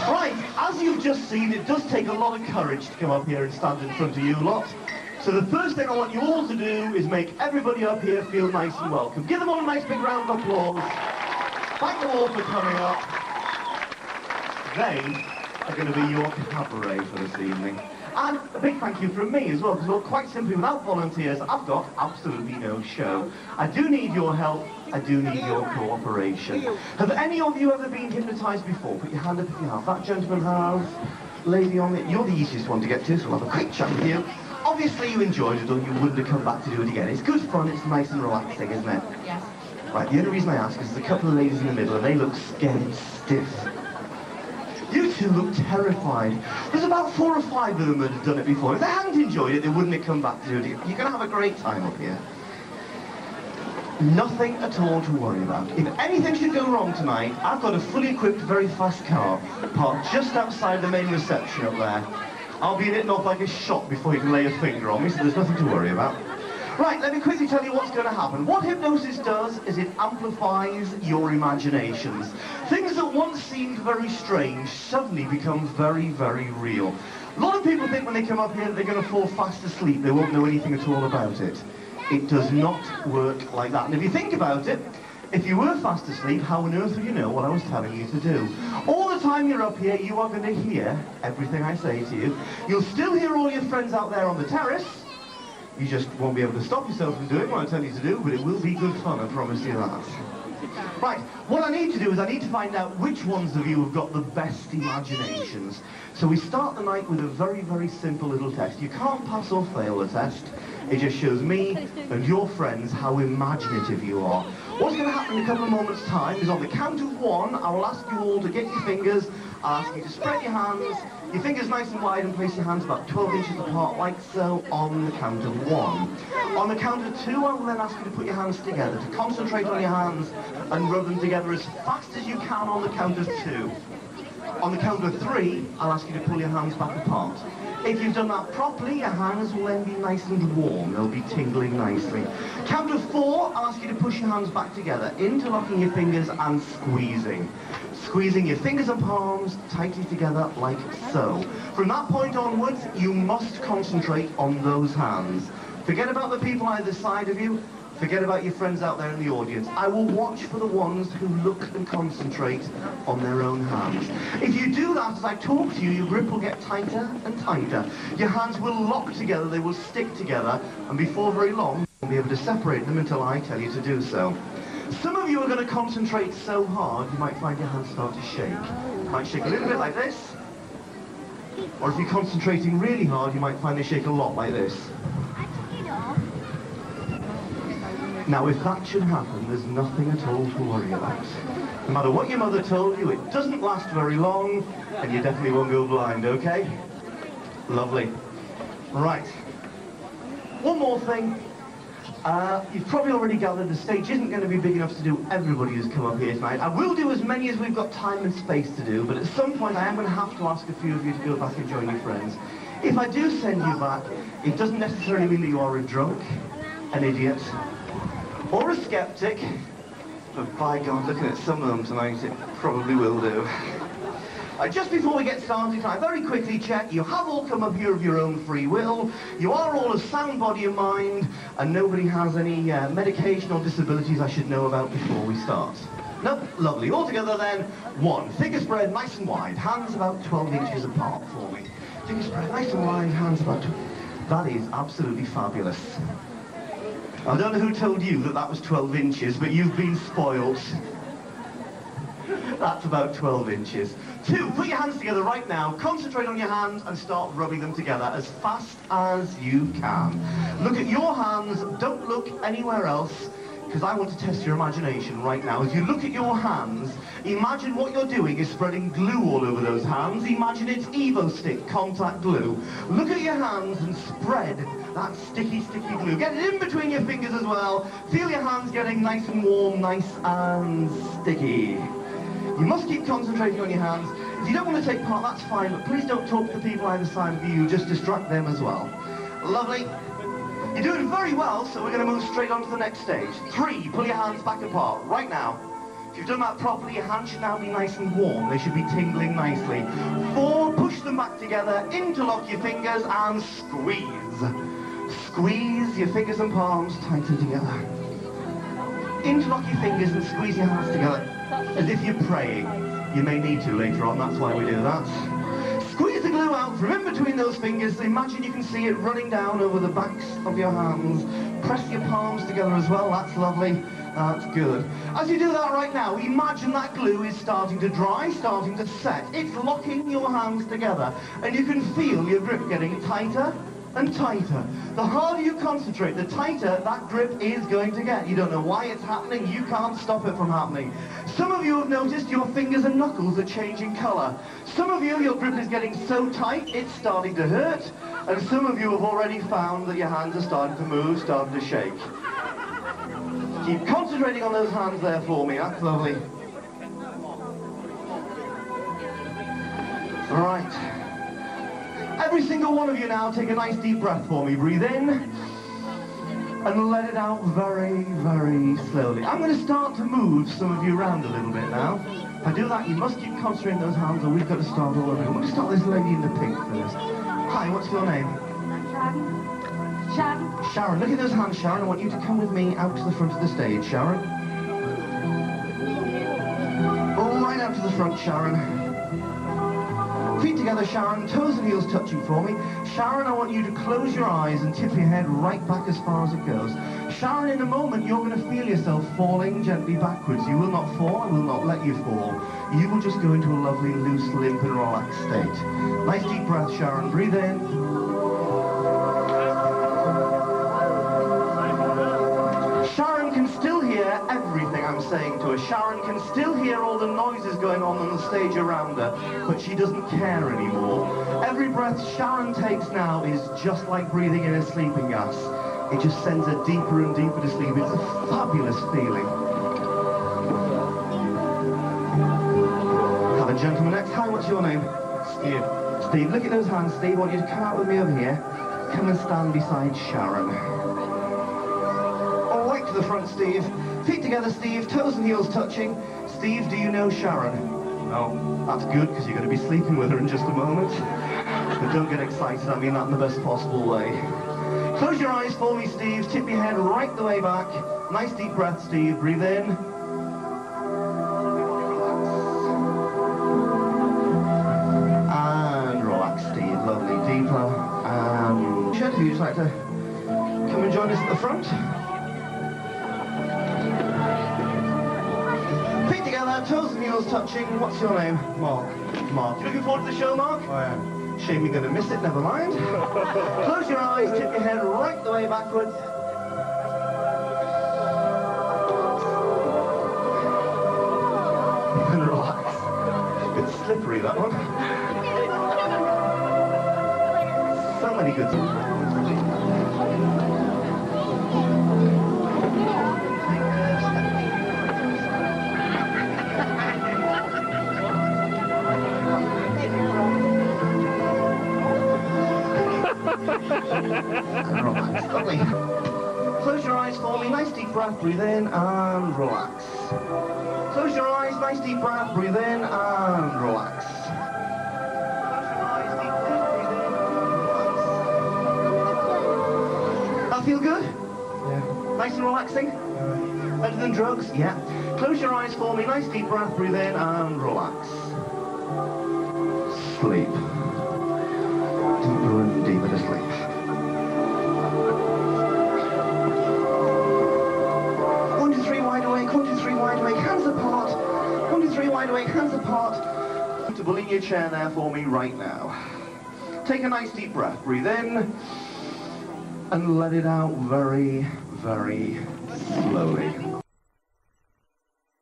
Right, as you've just seen, it does take a lot of courage to come up here and stand in front of you lot. So the first thing I want you all to do is make everybody up here feel nice and welcome. Give them all a nice big round of applause. Thank them all for coming up. They are going to be your cabaret for this evening. And a big thank you from me as well, because, well, quite simply, without volunteers, I've got absolutely no show. I do need your help. I do need your cooperation. Have any of you ever been hypnotised before? Put your hand up if you have. That gentleman has. Lady on it. You're the easiest one to get to, so we'll have a quick chat with you. Obviously you enjoyed it, or you wouldn't have come back to do it again. It's good fun, it's nice and relaxing, isn't it? Yes. Right, the only reason I ask is there's a couple of ladies in the middle and they look scared stiff. You two look terrified. There's about 4 or 5 of them that have done it before. If they hadn't enjoyed it, they wouldn't have come back to do it again. You're going to have a great time up here. Nothing at all to worry about. If anything should go wrong tonight, I've got a fully equipped, very fast car parked just outside the main reception up there. I'll be hitting off like a shot before you can lay a finger on me, so there's nothing to worry about. Right, let me quickly tell you what's going to happen. What hypnosis does is it amplifies your imaginations. Things that once seemed very strange suddenly become very, very real. A lot of people think when they come up here that they're going to fall fast asleep. They won't know anything at all about it. It does not work like that. And if you think about it, if you were fast asleep, how on earth would you know what I was telling you to do? All the time you're up here, you are going to hear everything I say to you. You'll still hear all your friends out there on the terrace. You just won't be able to stop yourself from doing what I tell you to do, but it will be good fun, I promise you that. Right, what I need to do is I need to find out which ones of you have got the best imaginations. So we start the night with a very, very simple little test. You can't pass or fail the test. It just shows me and your friends how imaginative you are. What's going to happen in a couple of moments' time is on the count of 1, I will ask you all to get your fingers, I'll ask you to spread your hands, your fingers nice and wide, and place your hands about 12 inches apart, like so, on the count of 1. On the count of 2, I will then ask you to put your hands together, to concentrate on your hands and rub them together as fast as you can on the count of 2. On the count of 3, I'll ask you to pull your hands back apart. If you've done that properly, your hands will then be nice and warm. They'll be tingling nicely. Count of 4, I'll ask you to push your hands back together, interlocking your fingers and squeezing. Squeezing your fingers and palms tightly together like so. From that point onwards, you must concentrate on those hands. Forget about the people either side of you. Forget about your friends out there in the audience. I will watch for the ones who look and concentrate on their own hands. If you do that as I talk to you, your grip will get tighter and tighter. Your hands will lock together, they will stick together, and before very long, you'll be able to separate them until I tell you to do so. Some of you are going to concentrate so hard, you might find your hands start to shake. You might shake a little bit like this, or if you're concentrating really hard, you might find they shake a lot like this. Now, if that should happen, there's nothing at all to worry about. No matter what your mother told you, it doesn't last very long, and you definitely won't go blind, okay? Lovely. Right. One more thing. You've probably already gathered the stage isn't going to be big enough to do everybody who's come up here tonight. I will do as many as we've got time and space to do, but at some point I am going to have to ask a few of you to go back and join your friends. If I do send you back, it doesn't necessarily mean that you are a drunk, an idiot, or a skeptic, but by God, looking at some of them tonight, it probably will do. Just before we get started, can I very quickly check, you have all come up here of your own free will, you are all of sound body and mind, and nobody has any medication or disabilities I should know about before we start. Nope, lovely. All together then, 1. Fingers spread nice and wide, hands about 12 inches apart for me. Fingers spread nice and wide, hands about 12. That is absolutely fabulous. I don't know who told you that that was 12 inches, but you've been spoiled. That's about 12 inches. 2, put your hands together right now, concentrate on your hands and start rubbing them together as fast as you can. Look at your hands, don't look anywhere else, because I want to test your imagination right now. As you look at your hands, imagine what you're doing is spreading glue all over those hands. Imagine it's Evo Stick contact glue. Look at your hands and spread that sticky, sticky glue. Get it in between your fingers as well. Feel your hands getting nice and warm, nice and sticky. You must keep concentrating on your hands. If you don't want to take part, that's fine, but please don't talk to the people either side of you, just distract them as well. Lovely. You're doing very well, so we're going to move straight on to the next stage. 3, pull your hands back apart, right now. If you've done that properly, your hands should now be nice and warm. They should be tingling nicely. 4, push them back together, interlock your fingers and squeeze. Squeeze your fingers and palms tighter together. Interlock your fingers and squeeze your hands together as if you're praying. You may need to later on, that's why we do that. Squeeze the glue out from in between those fingers. Imagine you can see it running down over the backs of your hands. Press your palms together as well, that's lovely. That's good. As you do that right now, imagine that glue is starting to dry, starting to set. It's locking your hands together, and you can feel your grip getting tighter and tighter. The harder you concentrate, the tighter that grip is going to get. You don't know why it's happening, you can't stop it from happening. Some of you have noticed your fingers and knuckles are changing colour. Some of you, your grip is getting so tight, it's starting to hurt. And some of you have already found that your hands are starting to move, starting to shake. Keep concentrating on those hands there for me, that's lovely. All right. Every single one of you now, take a nice deep breath for me. Breathe in and let it out very, very slowly. I'm going to start to move some of you around a little bit now. If I do that, you must keep concentrating those hands or we've got to start all over. I'm going to start with this lady in the pink first. Hi, what's your name? Sharon. Sharon, look at those hands, Sharon. I want you to come with me out to the front of the stage, Sharon. Right out to the front, Sharon. Feet together, Sharon, toes and heels touching for me. Sharon, I want you to close your eyes and tip your head right back as far as it goes. Sharon, in a moment, you're going to feel yourself falling gently backwards. You will not fall, I will not let you fall. You will just go into a lovely, loose, limp and relaxed state. Nice deep breath, Sharon. Breathe in. Sharon can still hear everything I'm saying to her. Sharon can still hear all the noises going on the stage around her, but she doesn't care anymore. Every breath Sharon takes now is just like breathing in a sleeping gas. It just sends her deeper and deeper to sleep. It's a fabulous feeling. Have a gentleman next. Hi, what's your name? Steve. Steve, look at those hands, Steve. I want you to come out with me over here. Come and stand beside Sharon. Right to the front, Steve. Feet together, Steve. Toes and heels touching. Steve, do you know Sharon? No. That's good, because you're going to be sleeping with her in just a moment. But don't get excited. I mean that in the best possible way. Close your eyes for me, Steve. Tip your head right the way back. Nice deep breath, Steve. Breathe in. And relax, Steve. Lovely. Deeper. And would you just like to come and join us at the front? Feet together, toes and heels touching. What's your name? Mark. Mark. You looking forward to the show, Mark? I am. Shame you're going to miss it, never mind. Close your eyes, tip your head right the way backwards. And relax. A bit slippery, that one. So many good things. And relax. Lovely. Close your eyes for me. Nice deep breath. Breathe in and relax. Close your eyes. Nice deep breath. Breathe in and relax. That feel good? Yeah. Nice and relaxing? Better than drugs? Yeah. Close your eyes for me. Nice deep breath. Breathe in and relax. Sleep. Deeper and deeper to sleep. Wide awake, hands apart. 1, 2, 3, wide awake, hands apart. Comfortable in your chair there for me right now. Take a nice deep breath. Breathe in and let it out very, very slowly.